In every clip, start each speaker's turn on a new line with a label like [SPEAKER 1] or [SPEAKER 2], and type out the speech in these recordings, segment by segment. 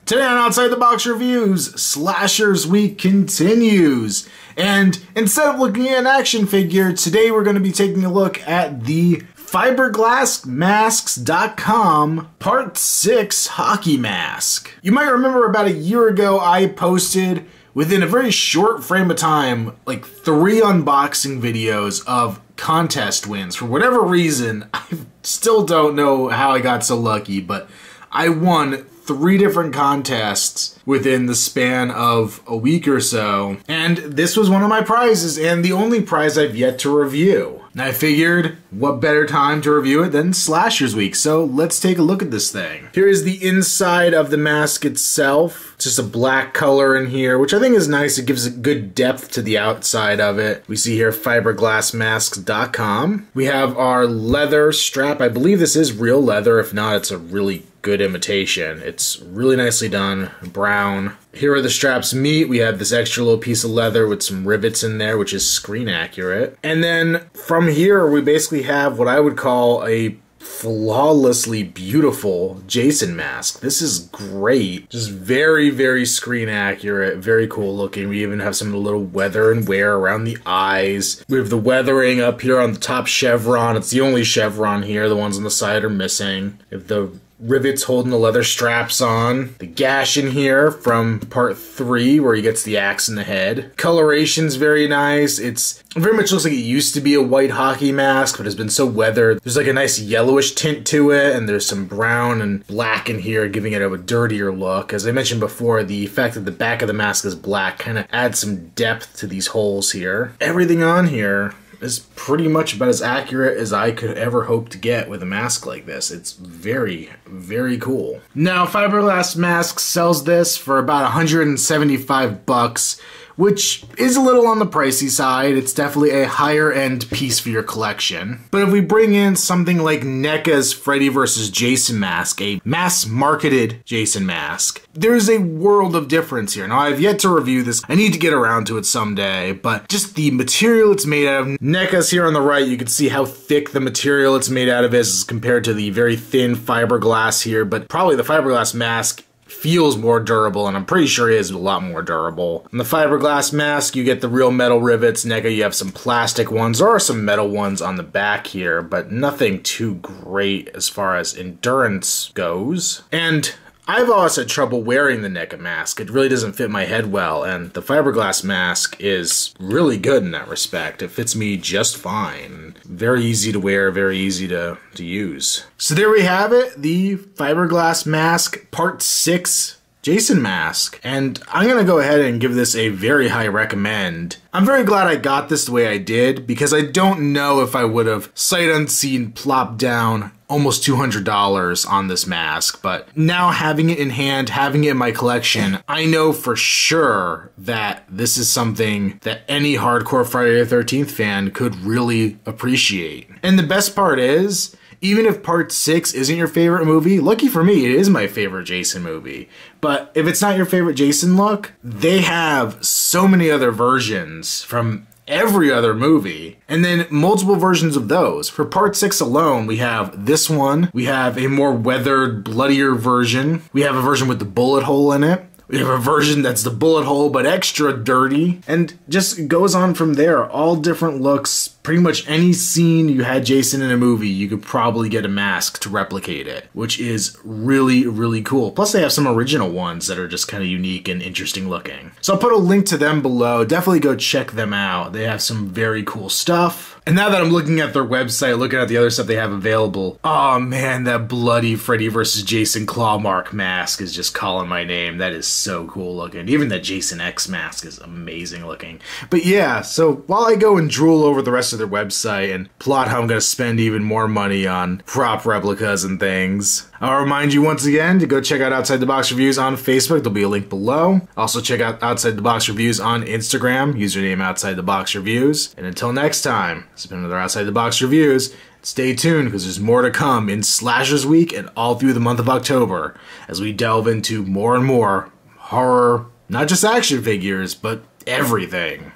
[SPEAKER 1] Today on Outside the Box Reviews, Slashers Week continues. And instead of looking at an action figure, today we're going to be taking a look at the fiberglassmasks.com Part 6 hockey mask. You might remember about a year ago I posted, within a very short frame of time, like 3 unboxing videos of contest wins. For whatever reason, I still don't know how I got so lucky, but I won 3 different contests within the span of a week or so. And this was one of my prizes and the only prize I've yet to review. And I figured, what better time to review it than Slashers Week? So let's take a look at this thing. Here is the inside of the mask itself. Just a black color in here, which I think is nice. It gives a good depth to the outside of it. We see here fiberglassmasks.com. We have our leather strap. I believe this is real leather. If not, it's a really good imitation. It's really nicely done, brown. Here are the straps meet. We have this extra little piece of leather with some rivets in there, which is screen accurate. And then from here, we basically have what I would call a flawlessly beautiful Jason mask. This is great. Just very, very screen accurate, very cool looking. We even have some of the little weather and wear around the eyes. We have the weathering up here on the top chevron. It's the only chevron here. The ones on the side are missing. We have the rivets holding the leather straps on. The gash in here from part 3 where he gets the axe in the head. Coloration's very nice. It's very much looks like it used to be a white hockey mask, but has been so weathered. There's like a nice yellowish tint to it, and there's some brown and black in here, giving it a dirtier look. As I mentioned before, the fact that the back of the mask is black kind of adds some depth to these holes here. Everything on here is pretty much about as accurate as I could ever hope to get with a mask like this. It's very, very cool. Now, Fiberglass Masks sells this for about $175, which is a little on the pricey side. It's definitely a higher end piece for your collection. But if we bring in something like Necas Freddy vs. Jason mask, a mass marketed Jason mask, there's a world of difference here. Now, I've yet to review this. I need to get around to it someday, but just the material it's made out of. Necas here on the right, you can see how thick the material it's made out of is as compared to the very thin fiberglass here, but probably the fiberglass mask feels more durable, and I'm pretty sure it is a lot more durable. On the fiberglass mask, you get the real metal rivets. Neca, you have some plastic ones. There are some metal ones on the back here, but nothing too great as far as endurance goes. And I've always had trouble wearing the Neca mask. It really doesn't fit my head well, and the fiberglass mask is really good in that respect. It fits me just fine. Very easy to wear, very easy to use. So there we have it, the Fiberglass Mask Part 6 Jason mask. And I'm gonna go ahead and give this a very high recommend. I'm very glad I got this the way I did, because I don't know if I would have sight unseen plopped down almost $200 on this mask, but now having it in hand, having it in my collection, I know for sure that this is something that any hardcore Friday the 13th fan could really appreciate. And the best part is, even if Part 6 isn't your favorite movie, lucky for me, it is my favorite Jason movie. But if it's not your favorite Jason look, they have so many other versions from every other movie, and then multiple versions of those. For Part 6 alone, we have this one, we have a more weathered, bloodier version, we have a version with the bullet hole in it, we have a version that's the bullet hole but extra dirty, and just goes on from there. All different looks. Pretty much any scene you had Jason in a movie, you could probably get a mask to replicate it, which is really, really cool. Plus they have some original ones that are just kind of unique and interesting looking. So I'll put a link to them below. Definitely go check them out. They have some very cool stuff. And now that I'm looking at their website, looking at the other stuff they have available, oh man, that bloody Freddy vs. Jason claw mark mask is just calling my name. That is so cool looking. Even that Jason X mask is amazing looking. But yeah, so while I go and drool over the rest of their website and plot how I'm going to spend even more money on prop replicas and things, I'll remind you once again to go check out Outside the Box Reviews on Facebook. There'll be a link below. Also check out Outside the Box Reviews on Instagram. Username Outside the Box Reviews. And until next time, this has been another Outside the Box Reviews. Stay tuned because there's more to come in Slashers Week and all through the month of October as we delve into more and more horror, not just action figures, but everything.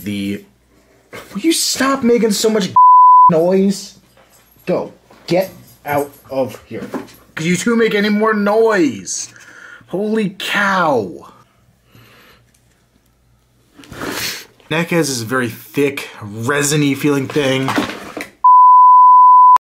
[SPEAKER 1] Will you stop making so much noise? Go. Get out of here. Because you two make any more noise. Holy cow! Necas is a very thick, resiny feeling thing.